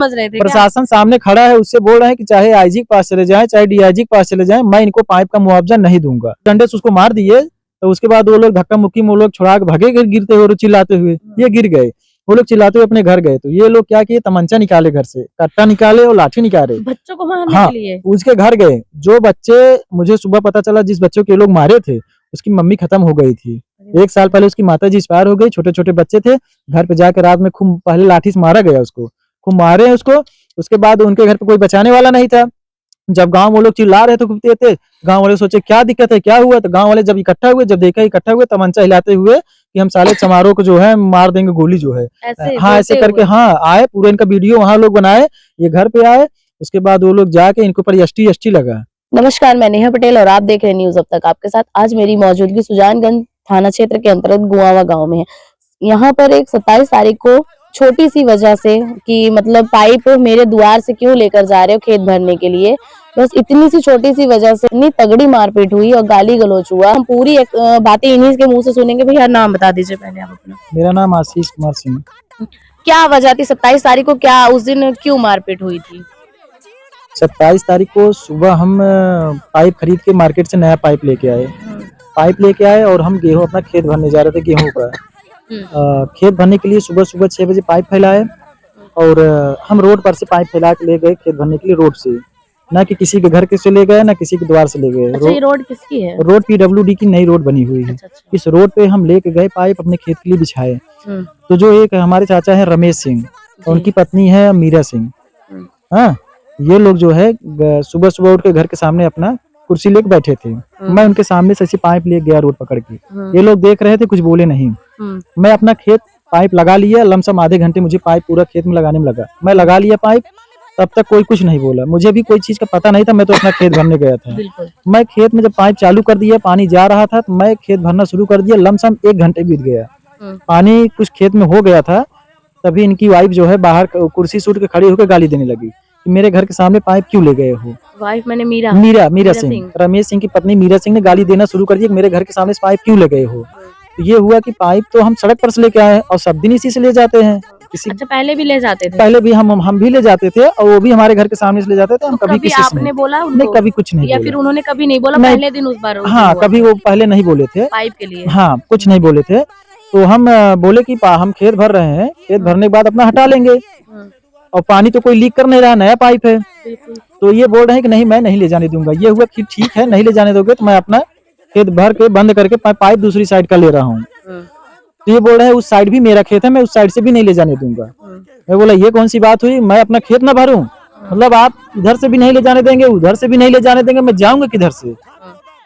समझ रहे थे क्या? प्रशासन सामने खड़ा है, उससे बोल रहे हैं कि चाहे आईजी के पास चले जाएं, चाहे डीआईजी के पास चले जाएं, मैं इनको पाइप का मुआवजा नहीं दूंगा। डंडे से उसको मार दिए, तो उसके बाद वो लोग धक्का मुक्की में वो लोग छुड़ा के भागे, गिरते हुए चिल्लाते हुए, ये गिर गए। वो लोग चिल्लाते हुए अपने घर गए, तो ये लोग क्या किए, तमंचा निकाले घर से, कट्टा निकाले और लाठी निकाले, बच्चों को मारने हाँ के लिए। उसके घर गए। जो बच्चे, मुझे सुबह पता चला जिस बच्चों के लोग मारे थे उसकी मम्मी खत्म हो गई थी। 1 साल पहले उसकी माताजी एक्सपायर हो गई, छोटे छोटे बच्चे थे। घर पे जाकर रात में खूब पहले लाठी से मारा गया उसको, खूब मारे उसको। उसके बाद उनके घर पे कोई बचाने वाला नहीं था। जब गांव वो लोग चिल्ला रहे थे, कूदते थे, गांव वाले सोचे क्या दिक्कत है, क्या हुआ, तो गांव वाले जब इकट्ठा हुए, जब देखा इकट्ठा हुए, तमंचा हिलाते हुए कि हम साले चमारों को जो है मार देंगे गोली जो है, हाँ ऐसे करके हाँ आए। पूरे इनका वीडियो वहां लोग बनाए, ये घर पे आए। उसके बाद वो लोग जाके इनके ऊपर एसटी लगा। नमस्कार, मैं नेहा पटेल और आप देख रहे हैं न्यूज अब तक। आपके साथ आज मेरी मौजूदगी सुजानगंज थाना क्षेत्र के अंतर्गत गुआवा गांव में है। यहाँ पर एक 27 तारीख को छोटी सी वजह से कि मतलब पाइप मेरे द्वार से क्यों लेकर जा रहे हो खेत भरने के लिए, बस इतनी सी छोटी सी वजह से इतनी तगड़ी मारपीट हुई और गाली गलौज हुआ। हम पूरी बातें इन्हीं के मुंह से सुनेंगे। भैया नाम बता दीजिए पहले आप अपना। मेरा नाम आशीष कुमार सिंह। क्या वजह थी 27 तारीख को, क्या उस दिन क्यों मारपीट हुई थी? 27 तारीख को सुबह हम पाइप खरीद के मार्केट से नया पाइप लेके आए। पाइप लेके आए और हम गेहूं अपना खेत भरने जा रहे थे, गेहूं का खेत भरने के लिए सुबह सुबह 6 बजे पाइप फैलाए और हम रोड पर से पाइप फैला के ले गए खेत भरने के लिए, रोड से, ना कि किसी के घर के से ले गए, ना किसी के द्वार से ले गए। अच्छा, ये रोड किसकी है? रोड PWD की नई रोड बनी हुई है। अच्छा। इस रोड पे हम लेके गए पाइप, अपने खेत के लिए बिछाए। तो जो एक हमारे चाचा है रमेश सिंह, उनकी पत्नी है मीरा सिंह, हाँ ये लोग जो है सुबह सुबह उठ के घर के सामने अपना कुर्सी लेके बैठे थे। मैं उनके सामने से ऐसी पाइप ले गया रोड पकड़ के, ये लोग देख रहे थे, कुछ बोले नहीं। मैं अपना खेत पाइप लगा लिया, लमसम आधे घंटे मुझे पाइप पूरा खेत में लगाने में लगा। मैं लगा लिया पाइप, तब तक कोई कुछ नहीं बोला। मुझे भी कोई चीज का पता नहीं था, मैं तो अपना खेत भरने गया था। मैं खेत में जब पाइप चालू कर दिया, पानी जा रहा था, तो मैं खेत भरना शुरू कर दिया। लमसम 1 घंटे बीत गया, पानी कुछ खेत में हो गया था। तभी इनकी वाइफ जो है बाहर कुर्सी सूट के खड़ी होकर गाली देने लगी कि मेरे घर के सामने पाइप क्यों ले गए हो। वाइफ मैंने मीरा सिंह, रमेश सिंह की पत्नी मीरा सिंह ने गाली देना शुरू कर दिया कि मेरे घर के सामने से पाइप क्यों ले गए हो। तो ये हुआ कि पाइप तो हम सड़क पर से लेके आए और सब दिन इसी से ले जाते हैं। अच्छा, पहले भी ले जाते थे? पहले भी हम भी ले जाते थे और वो भी हमारे घर के सामने से ले जाते थे। हम कभी किसी से आपने बोला उनको? नहीं, कभी कुछ नहीं या फिर उन्होंने कभी नहीं बोला? पहले दिन उस बार हाँ, कभी वो पहले नहीं बोले थे पाइप के लिए, हाँ कुछ नहीं बोले थे। तो हम बोले कि हम खेत भर रहे हैं, खेत भरने के बाद अपना हटा लेंगे, और पानी तो कोई लीक कर नहीं रहा, नया पाइप है। तो ये बोल रहे हैं कि नहीं, मैं नहीं ले जाने दूंगा। ये हुआ कि ठीक है, नहीं ले जाने दोगे तो मैं अपना खेत भर के बंद करके पाइप दूसरी साइड का ले रहा हूँ। तो ये बोल रहे हैं उस साइड भी मेरा खेत है, मैं उस साइड से भी नहीं ले जाने दूंगा। मैं बोला ये कौन सी बात हुई, मैं अपना खेत ना भरूं, मतलब आप इधर से भी नहीं ले जाने देंगे, उधर से भी नहीं ले जाने देंगे, मैं जाऊंगा किधर से?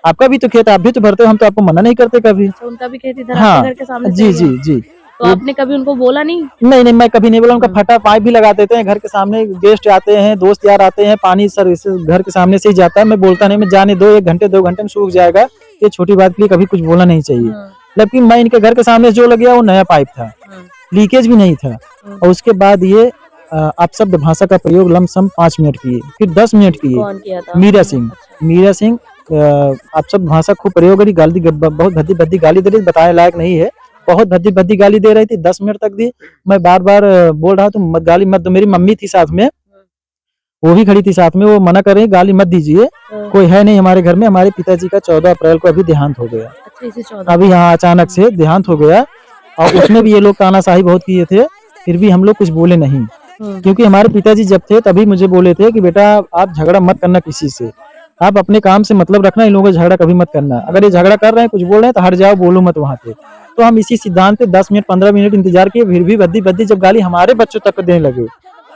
आपका भी तो खेत, आप भी तो भरते हो, हम तो आपको मना नहीं करते कभी। उनका भी खेत इधर हाँ, घर के सामने जी। तो आपने कभी उनको बोला नहीं? नहीं, मैं कभी नहीं बोला। उनका फटा पाइप भी लगा देते हैं घर के सामने, गेस्ट आते हैं, दोस्त यार आते हैं, पानी सर्विस घर के सामने से ही जाता है। मैं बोलता नहीं, मैं जाने दो, 1 घंटे 2 घंटे में सूख जाएगा। ये छोटी बात के लिए कभी कुछ बोलना नहीं चाहिए। लेकिन मैं इनके घर के सामने जो लग गया वो नया पाइप था, लीकेज भी नहीं था। और उसके बाद ये अपशब्द भाषा का प्रयोग लमसम 5 मिनट किए, फिर 10 मिनट किए। मीरा सिंह अपशब्द भाषा खूब प्रयोग करी, गाली बहुत भद्दी भद्दी गाली दे रही, बताने लायक नहीं है, बहुत भद्दी भद्दी गाली दे रही थी। 10 मिनट तक दी। मैं बार बार बोल रहा था गाली मत दो। मेरी मम्मी थी साथ में, वो भी खड़ी थी साथ में, वो मना कर रही गाली मत दीजिए, कोई है नहीं हमारे घर में। हमारे पिताजी का 14 अप्रैल को अभी देहांत हो गया। अभी यहाँ अचानक से देहांत हो गया, और उसमें भी ये लोग तानाशाही बहुत किए थे, फिर भी हम लोग कुछ बोले नहीं। क्योंकि हमारे पिताजी जब थे तभी मुझे बोले थे कि बेटा आप झगड़ा मत करना किसी से, आप अपने काम से मतलब रखना, इन लोगों का झगड़ा कभी मत करना। अगर ये झगड़ा कर रहे हैं, कुछ बोल रहे हैं तो हट जाओ, बोलो मत वहाँ पे। तो हम इसी सिद्धांत पे 10 मिनट 15 मिनट इंतजार किए, फिर भी भद्दी भद्दी जब गाली हमारे बच्चों तक देने लगे,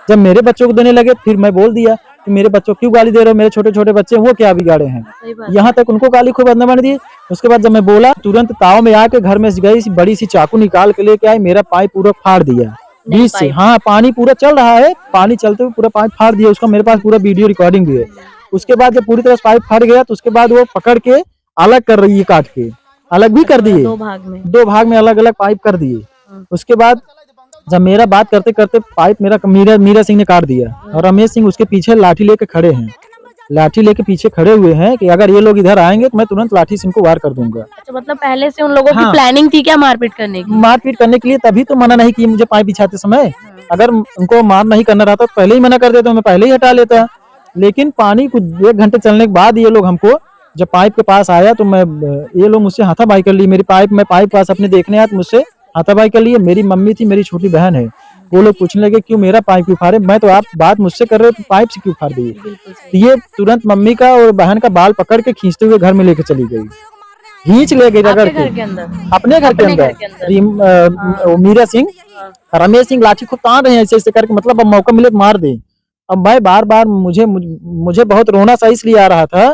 जब मेरे बच्चों को देने लगे, फिर मैं बोल दिया कि मेरे बच्चों क्यों गाली दे रहे हो, मेरे छोटे छोटे बच्चे वो क्या बिगाड़े हैं। यहाँ तक उनको गाली खूब बदनाम बना दी। उसके बाद जब मैं बोला, तुरंत ताव में आके घर में गई, बड़ी सी चाकू निकाल के लेके आई, मेरा पाइप पूरा फाड़ दिया बीच से। हाँ, पानी पूरा चल रहा है, पानी चलते हुए पूरा पाइप फाड़ दिया। उसका मेरे पास पूरा वीडियो रिकॉर्डिंग भी है। उसके बाद जब पूरी तरह पाइप फट गया, तो उसके बाद वो पकड़ के अलग कर रही है, काट के अलग भी कर दिए, 2 भाग में अलग अलग पाइप कर दिए। उसके बाद जब मेरा बात करते करते पाइप मीरा सिंह ने काट दिया, और रमेश सिंह उसके पीछे लाठी लेके खड़े हैं। लाठी लेके पीछे खड़े हुए हैं कि अगर ये लोग इधर आएंगे तो मैं तुरंत लाठी से इनको वार कर दूंगा। अच्छा, मतलब पहले से उन लोगों की हाँ। प्लानिंग थी क्या मारपीट करने की? मारपीट करने के लिए तभी तो मना नहीं की मुझे पाइप बिछाते समय। अगर उनको मार नहीं करना रहता तो पहले ही मना कर देता, मैं पहले ही हटा लेता। लेकिन पानी कुछ 1 घंटे चलने के बाद ये लोग हमको जब पाइप के पास आया तो ये लोग मुझसे हाथापाई कर ली। मैं पाइप पास अपने देखने आया तो मुझसे हाथापाई कर लिए। मेरी मम्मी थी, मेरी छोटी बहन है, वो लोग पूछने लगे क्यों मेरा पाइप क्यों फाड़े? मैं तो आप बात मुझसे कर रहे हो तो पाइप से क्यों फाड़ दिए? बिल्कुल तो सही। ये तुरंत मम्मी का और बहन का बाल पकड़ के खींचते हुए घर में लेके चली गई, खींच ले गई रगड़ आपके के घर के अंदर? अपने घर के अपने घर अंदर। के अंदर। हाँ। मीरा सिंह, हाँ। रमेश सिंह लाठी खूब तान रहे हैं ऐसे ऐसे करके, मतलब अब मौका मिले तो मार दे। अब मैं बार बार मुझे बहुत रोना सा इसलिए आ रहा था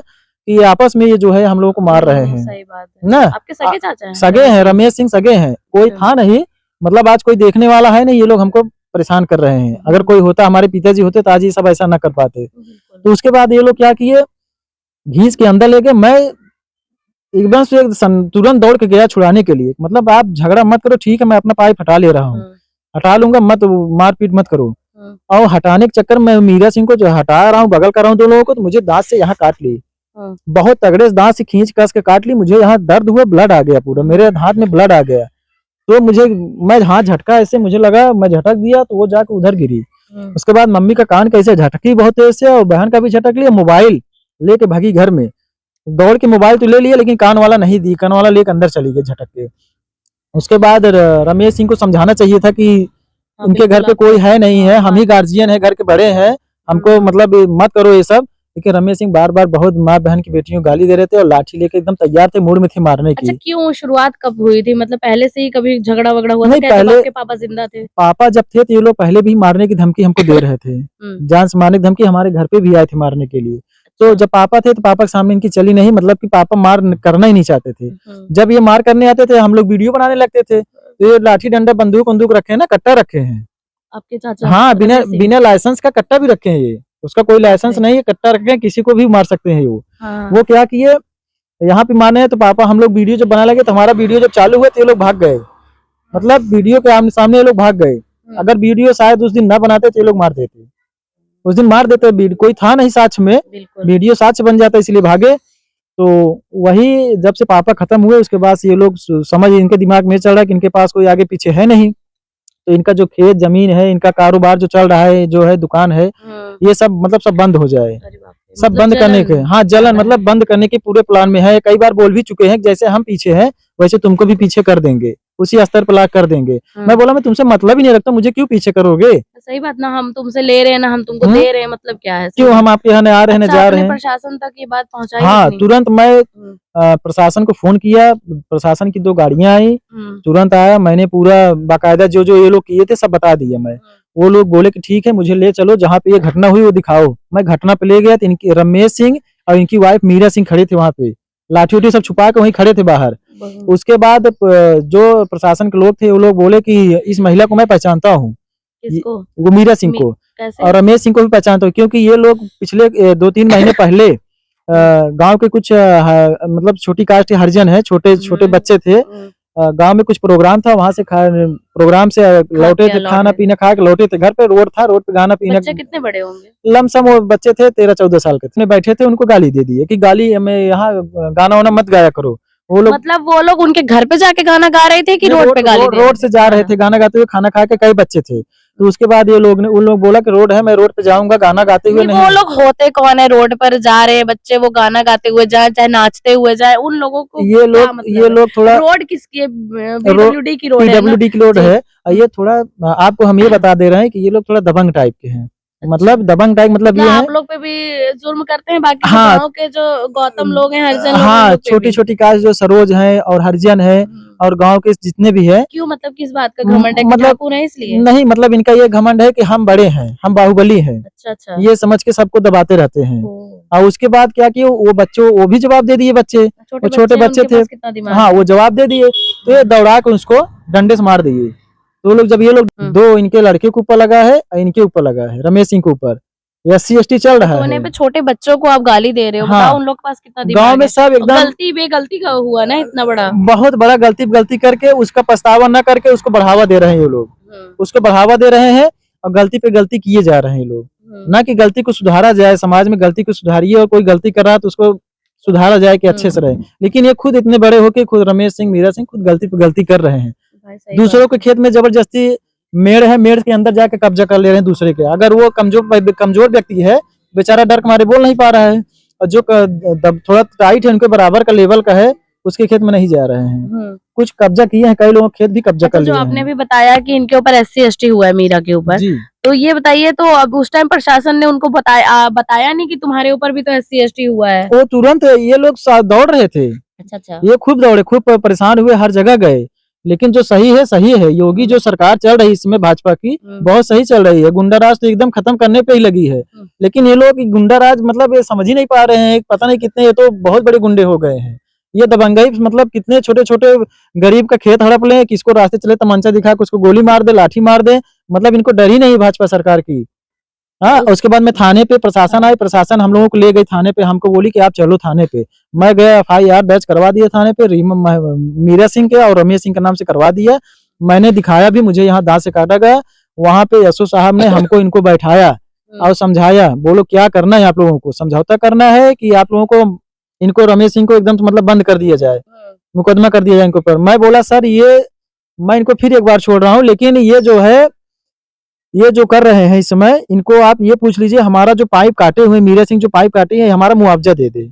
कि आपस में ये जो है हम लोगों को मार रहे हैं सही बात है। ना। आपके सगे चाचा हैं? सगे हैं, रमेश सिंह सगे हैं, कोई था नहीं, मतलब आज कोई देखने वाला है नहीं, ये लोग हमको परेशान कर रहे हैं। अगर कोई होता, हमारे पिताजी होते तो आज ये सब ऐसा ना कर पाते। तो उसके बाद ये लोग क्या किए, घींच के अंदर ले गए। मैं एकदम से तुरंत दौड़ के गया छुड़ाने के लिए, मतलब आप झगड़ा मत करो, ठीक है मैं अपना पाइप हटा ले रहा हूँ, हटा लूंगा, मत मारपीट मत करो। और हटाने के चक्कर में मीरा सिंह को जो हटा रहा हूँ, बगल कर रहा हूँ दो लोगों को, तो मुझे दांत से यहाँ काट ली, बहुत तगड़े से दांत से खींच कस के काट ली। मुझे यहाँ दर्द हुआ, ब्लड आ गया पूरा, मेरे हाथ में ब्लड आ गया। तो मैं हाथ झटका, ऐसे मुझे लगा मैं झटक दिया तो वो जाकर उधर गिरी। उसके बाद मम्मी का कान कैसे झटकी बहुत तेज से, और बहन का भी झटक लिया। मोबाइल लेके भागी घर में, दौड़ के मोबाइल तो ले लिया लेकिन कान वाला नहीं दी, कान वाला लेके अंदर चली गई झटक के। उसके बाद रमेश सिंह को समझाना चाहिए था कि उनके घर पे कोई है नहीं है, हम ही गार्जियन है, घर के बड़े हैं, हमको मतलब मत करो ये सब। लेकिन रमेश सिंह बार बार बहुत माँ बहन की बेटियों को गाली दे रहे थे और लाठी लेके एकदम तैयार थे, मूड में थे मारने की। अच्छा, क्यों शुरुआत कब हुई थी? मतलब पहले से ही कभी झगड़ा वगड़ा हुआ था नहीं, क्या जब पहले आपके पापा जिंदा थे? पापा जब थे तो ये लोग पहले भी मारने की धमकी हमको दे रहे थे, जान से मारने की धमकी, हमारे घर पे भी आए थे मारने के लिए। तो जब पापा थे तो पापा के सामने इनकी चली नहीं, मतलब कि पापा मार करना ही नहीं चाहते थे। जब ये मार करने आते थे हम लोग वीडियो बनाने लगते थे, तो ये लाठी डंडा बंदूक रखे हैं ना, कट्टा रखे हैं। आपके चाचा? हाँ, बिना लाइसेंस का कट्टा भी रखे हैं ये, उसका कोई लाइसेंस नहीं है, कट्टा रखे हैं, किसी को भी मार सकते हैं वो। वो क्या किए, यहाँ पे माने हैं तो पापा, हम लोग वीडियो जब बनाने लगे तो हमारा वीडियो जब चालू हुआ तो ये लोग भाग गए, मतलब वीडियो के आमने सामने ये लोग भाग गए। अगर वीडियो शायद उस दिन ना बनाते तो ये लोग मार देते, उस दिन मार देते, कोई था नहीं साथ में, वीडियो साथ बन जाता इसलिए भागे। तो वही जब से पापा खत्म हुए उसके बाद से ये लोग समझ, इनके दिमाग में चल रहा है कि इनके पास कोई आगे पीछे है नहीं, तो इनका जो खेत जमीन है, इनका कारोबार जो चल रहा है, जो है दुकान है, ये सब मतलब सब बंद हो जाए, सब मतलब बंद करने के, हाँ जलन मतलब बंद करने के पूरे प्लान में है। कई बार बोल भी चुके हैं कि जैसे हम पीछे हैं वैसे तुमको भी पीछे कर देंगे, उसी स्तर पर ला कर देंगे। मैं बोला मैं तुमसे मतलब ही नहीं रखता, मुझे क्यों पीछे करोगे? सही बात ना, हम तुमसे ले रहे हैं ना हम तुमको दे रहे हैं, मतलब क्या है? क्यों हम आपके यहाँ आ रहे हैं, अच्छा, जा रहे हैं? प्रशासन तक ये बात पहुंचाई? हाँ, तुरंत मैं प्रशासन को फोन किया, प्रशासन की 2 गाड़ियां आई, तुरंत आया, मैंने पूरा बाकायदा जो जो ये लोग किए थे सब बता दिया मैं। वो लोग बोले कि ठीक है मुझे ले चलो, जहाँ पे ये घटना हुई वो दिखाओ। मैं घटना पे ले गया तो इनकी रमेश सिंह और इनकी वाइफ मीरा सिंह खड़े थे वहाँ पे, लाठी उठी सब छुपा के वहीं खड़े थे बाहर। उसके बाद जो प्रशासन के लोग थे वो लोग बोले कि इस महिला को मैं पहचानता हूँ, वो मीरा सिंह को, और रमेश सिंह को भी पहचानता हूँ, क्योंकि ये लोग पिछले 2-3 महीने पहले गांव के कुछ मतलब छोटी कास्ट के हरिजन है, छोटे छोटे बच्चे थे, गांव में कुछ प्रोग्राम था, वहां से प्रोग्राम से लौटे थे, खाना पीना खा के लौटे थे, घर पे रोड था, रोड पे गाना पीना। बच्चे कितने बड़े होंगे? लमसम वो बच्चे थे 13-14 साल के, बैठे थे, उनको गाली दे दी कि गाली हमें यहाँ गाना वाना मत गाया करो। वो लोग, मतलब वो लोग उनके घर पे जाके गाना गा रहे थे कि रोड पे गाली? रोड से जा रहे थे गाना गाते हुए, खाना खा के, कई बच्चे थे। तो उसके बाद ये लोग ने, उन लोग बोला कि रोड है, मैं रोड पे जाऊंगा गाना गाते हुए नहीं। वो लोग होते कौन है रोड पर जा रहे बच्चे, वो गाना गाते हुए जाए चाहे नाचते हुए जाए, उन लोगों को ये लोग थोड़ा, रोड किसकी है? पीडब्ल्यूडी की रोड है, पीडब्ल्यूडी की रोड है। ये थोड़ा आपको हम ये बता दे रहे हैं कि ये लोग थोड़ा दबंग टाइप के हैं, मतलब दबंग टाइप मतलब ये है, आप लोग पे भी जुल्म करते हैं बाकी हाँ, गांव के जो गौतम लोग हैं, हरिजन लोग, हाँ, छोटी छोटी कास्ट जो सरोज है और हरिजन है और गांव के जितने भी है। क्यों, मतलब किस बात का घमंड है? मतलब ठाकुर है इसलिए? नहीं, मतलब इनका ये घमंड है कि हम बड़े हैं, हम बाहुबली हैं। अच्छा, ये समझ के सबको दबाते रहते हैं। और उसके बाद क्या किए, वो बच्चों, वो भी जवाब दे दिए, बच्चे, वो छोटे बच्चे थे, हाँ, वो जवाब दे दिए, तो ये दौड़ा के उसको डंडे से मार दिए। तो लोग, जब ये लोग, 2 इनके लड़के के ऊपर लगा है और इनके ऊपर लगा है, रमेश सिंह के ऊपर, SC/ST चल रहा है। पे छोटे बच्चों को आप गाली दे रहे हो, हाँ, बताओ उन लोग के पास कितना दिमाग है? गांव में सब एकदम गलती बेगलती का हुआ ना, इतना बड़ा, बहुत बड़ा गलती करके उसका पछतावा न करके उसको बढ़ावा दे रहे हैं ये लोग, उसको बढ़ावा दे रहे हैं और गलती पे गलती किए जा रहे हैं ये लोग। ना कि गलती को सुधारा जाए, समाज में गलती को सुधारिए और कोई गलती कर रहा है तो उसको सुधारा जाए कि अच्छे से रहे। लेकिन ये खुद इतने बड़े होके खुद रमेश सिंह, मीरा सिंह खुद गलती पे गलती कर रहे हैं। भाई सही दूसरों के खेत में जबरदस्ती मेड़ है, मेड़ के अंदर जाके कब्जा कर ले रहे हैं दूसरे के। अगर वो कमजोर व्यक्ति है, बेचारा डर के मारे बोल नहीं पा रहा है, और जो थोड़ा टाइट है, उनके बराबर का लेवल का है, उसके खेत में नहीं जा रहे हैं। कुछ कब्जा किए हैं, कई लोगों के खेत भी कब्जा कर लिए जो हैं। आपने भी बताया कि इनके ऊपर SC ST हुआ है, मीरा के ऊपर, जी। तो ये बताइए, तो अब उस टाइम प्रशासन ने उनको बताया नहीं कि तुम्हारे ऊपर भी तो SC ST हुआ है? वो तुरंत ये लोग दौड़ रहे थे। अच्छा। ये खूब दौड़े, खूब परेशान हुए, हर जगह गए। लेकिन जो सही है सही है। योगी जो सरकार चल रही है इसमें भाजपा की, बहुत सही चल रही है। गुंडा राज तो एकदम खत्म करने पे ही लगी है। लेकिन ये लोग गुंडा राज मतलब ये समझ ही नहीं पा रहे हैं। पता नहीं कितने, ये तो बहुत बड़े गुंडे हो गए हैं। ये दबंगई मतलब कितने छोटे छोटे गरीब का खेत हड़प ले, किसको रास्ते चले तमंचा दिखा के उसको गोली मार दे, लाठी मार दे। मतलब इनको डर ही नहीं भाजपा सरकार की। हाँ, उसके बाद में थाने पे प्रशासन आई, प्रशासन हम लोगों को ले गई थाने पे, हमको बोली कि आप चलो थाने पे। मैं गया, FIR दर्ज करवा दिया थाने पे, मीरा सिंह के और रमेश सिंह के नाम से करवा दिया। मैंने दिखाया भी, मुझे यहाँ दांत से काटा गया। वहां पे SO साहब ने हमको इनको बैठाया और समझाया, बोलो क्या करना है आप लोगों को, समझौता करना है कि आप लोगों को इनको रमेश सिंह को एकदम मतलब बंद कर दिया जाए, मुकदमा कर दिया जाए इनके ऊपर। मैं बोला सर ये मैं इनको फिर एक बार छोड़ रहा हूँ, लेकिन ये जो है ये जो कर रहे हैं इस समय, इनको आप ये पूछ लीजिए, हमारा जो पाइप काटे हुए मीरा सिंह जो पाइप काटे हैं, हमारा मुआवजा दे दे,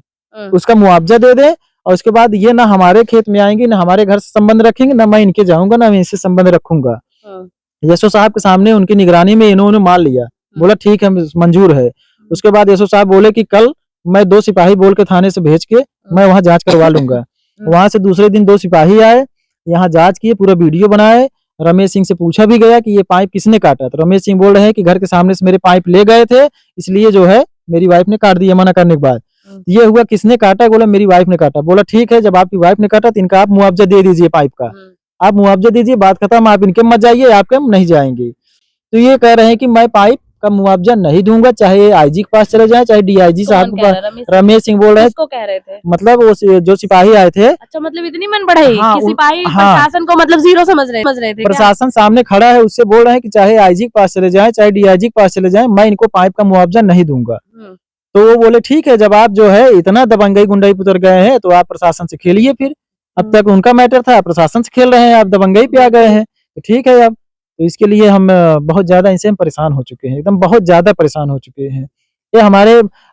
उसका मुआवजा दे दे। और उसके बाद ये ना हमारे खेत में आएंगे, ना हमारे घर से संबंध रखेंगे, ना मैं इनके जाऊंगा, ना मैं इनसे संबंध रखूंगा। SO साहब के सामने उनकी निगरानी में इन्होंने मान लिया, बोला ठीक है मंजूर है। उसके बाद SO साहब बोले कि कल मैं 2 सिपाही बोल के थाने से भेज के मैं वहां जांच करवा लूंगा। वहां से दूसरे दिन 2 सिपाही आए, यहाँ जांच किए, पूरा वीडियो बनाए। रमेश सिंह से पूछा भी गया कि ये पाइप किसने काटा, तो रमेश सिंह बोल रहे हैं कि घर के सामने से मेरे पाइप ले गए थे, इसलिए जो है मेरी वाइफ ने काट दिया मना करने के बाद। ये हुआ किसने काटा, बोला मेरी वाइफ ने काटा। बोला ठीक है, जब आपकी वाइफ ने काटा तो इनका आप मुआवजा दे दीजिए पाइप का, आप मुआवजा दीजिए, बात खत्म, आप इनके मत जाइए, आपके हम नहीं जाएंगे। तो ये कह रहे हैं कि मैं पाइप का मुआवजा नहीं दूंगा, चाहे IG के पास चले जाए, चाहे DIG साहब के पास। रमेश सिंह बोल रहे हैं, कह रहे थे मतलब वो जो सिपाही आए थे। अच्छा, मतलब इतनी मन बढ़ाई हाँ, कि सिपाही हाँ, प्रशासन को मतलब जीरो समझ रहे थे। प्रशासन सामने खड़ा है, उससे बोल रहे हैं कि चाहे IG के पास चले जाए, चाहे DIG के पास चले जाए, मैं इनको पाइप का मुआवजा नहीं दूंगा। तो वो बोले ठीक है, जब आप जो है इतना दबंगई गुंडाई उतर गए हैं तो आप प्रशासन से खेलिए। फिर अब तक उनका मैटर था, प्रशासन से खेल रहे हैं, आप दबंगई पे आ गए हैं, तो ठीक है। अब तो इसके लिए हम बहुत ज्यादा इनसे हम परेशान हो चुके हैं, एकदम बहुत ज्यादा परेशान हो चुके हैं। ये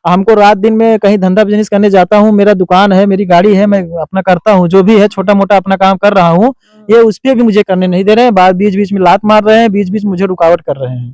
हमको रात दिन में कहीं धंधा बिजनेस करने जाता हूँ, मेरा दुकान है, मेरी गाड़ी है, मैं अपना करता हूँ, जो भी है छोटा मोटा अपना काम कर रहा हूँ, ये उस पे भी मुझे करने नहीं दे रहे हैं। बीच बीच में लात मार रहे हैं, बीच बीच मुझे रुकावट कर रहे हैं,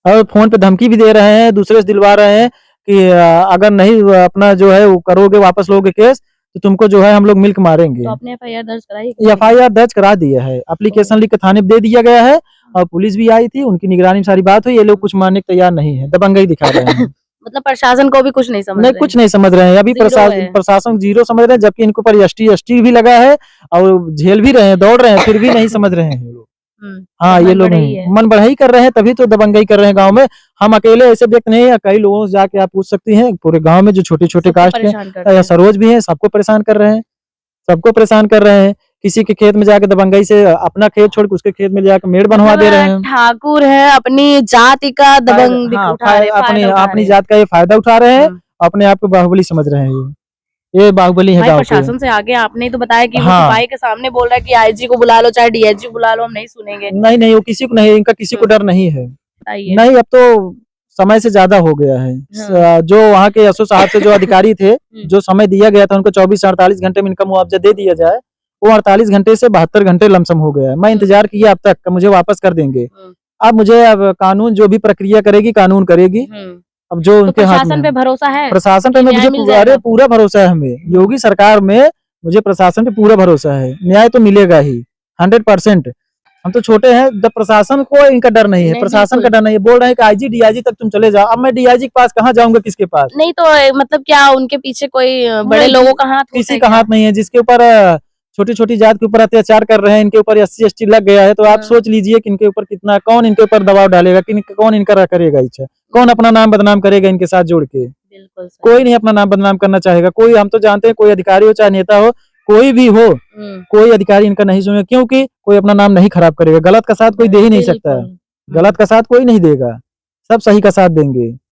और फोन पे धमकी भी दे रहे हैं, दूसरे से दिलवा रहे हैं कि अगर नहीं अपना जो है वो करोगे, वापस लोगे केस, तो तुमको जो है हम लोग मिल्क मारेंगे। तो आपने FIR दर्ज कराई? FIR दर्ज करा दिया है, एप्लीकेशन लिख के थाने पे दे दिया गया है, और पुलिस भी आई थी, उनकी निगरानी में सारी बात हुई। ये लोग कुछ मानने के तैयार नहीं है, दबंगई दिखा रहे हैं। मतलब प्रशासन को भी कुछ नहीं समझ रहे? कुछ नहीं समझ रहे हैं। अभी प्रशासन जीरो समझ रहे हैं, जबकि इनको पर ST भी लगा है और झेल भी रहे हैं, दौड़ रहे हैं, फिर भी नहीं समझ रहे हैं ये लोग। हाँ, ये लोग मन बढ़ाई कर रहे हैं, तभी तो दबंगई कर रहे हैं गांव में। हम अकेले ऐसे व्यक्ति नहीं है, कई लोगों से जाके आप पूछ सकती हैं, पूरे गांव में जो छोटे छोटे कास्ट के सरोज भी हैं, सबको परेशान कर रहे हैं, सबको परेशान कर रहे हैं। किसी के खेत में जाके दबंगई से अपना खेत छोड़ के उसके खेत में जाकर मेड़ बनवा दे रहे हैं। ठाकुर है, अपनी जाति का दबंग उठा रहे हैं, अपनी जात का ये फायदा उठा रहे हैं, अपने आप को बाहुबली समझ रहे हैं। ये बाहुबली है गांव के। प्रशासन से आगे आपने तो बताया कि वो सिपाही के सामने बोल रहा है कि IG को बुला लो, चाहे DIG को बुला लो, हम नहीं सुनेंगे। नहीं, वो किसी को नहीं, इनका किसी को डर नहीं है। नहीं, अब तो समय से ज्यादा हो गया है। जो वहाँ के SO साहब से जो अधिकारी थे, जो समय दिया गया था उनको 24 से 48 घंटे में इनका मुआवजा दे दिया जाए, वो 48 घंटे से 72 घंटे लमसम हो गया है। मैं इंतजार किया अब तक, मुझे वापस कर देंगे। अब मुझे कानून जो भी प्रक्रिया करेगी, कानून करेगी। अब जो उनके हाथ में, प्रशासन पे भरोसा है, प्रशासन पे मुझे पूरा भरोसा है। हमें योगी सरकार में मुझे प्रशासन पे पूरा भरोसा है, न्याय तो मिलेगा ही 100%। हम तो छोटे हैं, जब प्रशासन को इनका डर नहीं है, प्रशासन का डर नहीं है। बोल रहे हैं कि IG DIG तक तुम चले जाओ। अब मैं DIG के पास कहाँ जाऊंगा, किसके पास? नहीं तो मतलब क्या उनके पीछे कोई बड़े लोगों का हाथ? किसी का हाथ नहीं है। जिसके ऊपर छोटी छोटी जात के ऊपर अत्याचार कर रहे हैं, इनके ऊपर SC ST लग गया है, तो आप सोच लीजिए कि इनके ऊपर कितना, कौन इनके ऊपर दबाव डालेगा, कौन इनका करेगा इच्छा, कौन अपना नाम बदनाम करेगा इनके साथ जुड़ के? कोई नहीं अपना नाम बदनाम करना चाहेगा। कोई, हम तो जानते हैं, कोई अधिकारी हो चाहे नेता हो, कोई भी हो, कोई अधिकारी इनका नहीं सुनेगा, क्योंकि कोई अपना नाम नहीं खराब करेगा। गलत का साथ कोई दे ही नहीं सकता है, गलत का साथ कोई नहीं देगा। सब सही का साथ देंगे।